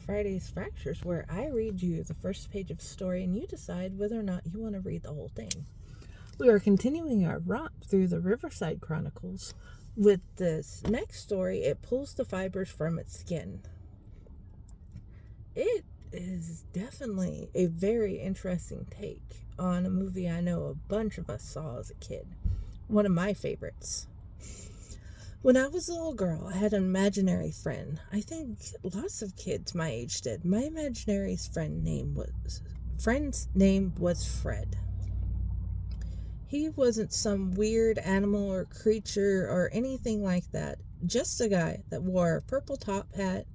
Friday's Fractures, where I read you the first page of a story and you decide whether or not you want to read the whole thing. We are continuing our romp through the Riverside Chronicles. With this next story, it pulls the fibers from its skin. It is definitely a very interesting take on a movie I know a bunch of us saw as a kid. One of my favorites. When I was a little girl, I had an imaginary friend. I think lots of kids my age did. My imaginary friend's name was Fred. He wasn't some weird animal or creature or anything like that. Just a guy that wore a purple top hat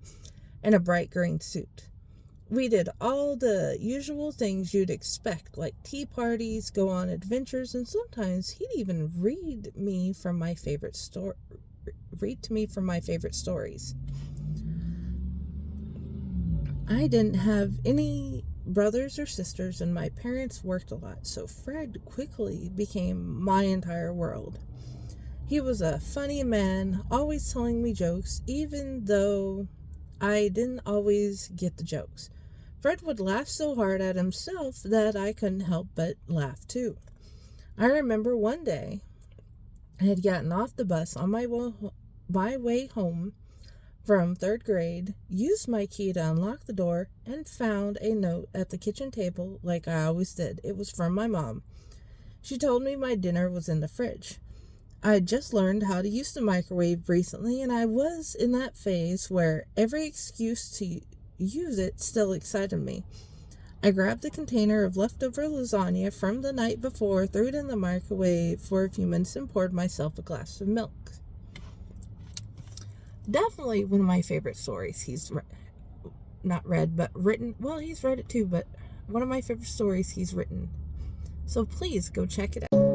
and a bright green suit. We did all the usual things you'd expect, like tea parties, go on adventures, and sometimes he'd even read to me from my favorite stories. I didn't have any brothers or sisters, and my parents worked a lot, so Fred quickly became my entire world. He was a funny man, always telling me jokes, even though I didn't always get the jokes. Fred would laugh so hard at himself that I couldn't help but laugh too. I remember one day I had gotten off the bus on my way home from third grade, used my key to unlock the door, and found a note at the kitchen table like I always did. It was from my mom. She told me my dinner was in the fridge. I had just learned how to use the microwave recently, and I was in that phase where every excuse to use it still excited me. I grabbed a container of leftover lasagna from the night before, threw it in the microwave for a few minutes, and poured myself a glass of milk. Definitely one of my favorite stories he's not read, but written. Well, he's read it too, but one of my favorite stories he's written. So please go check it out.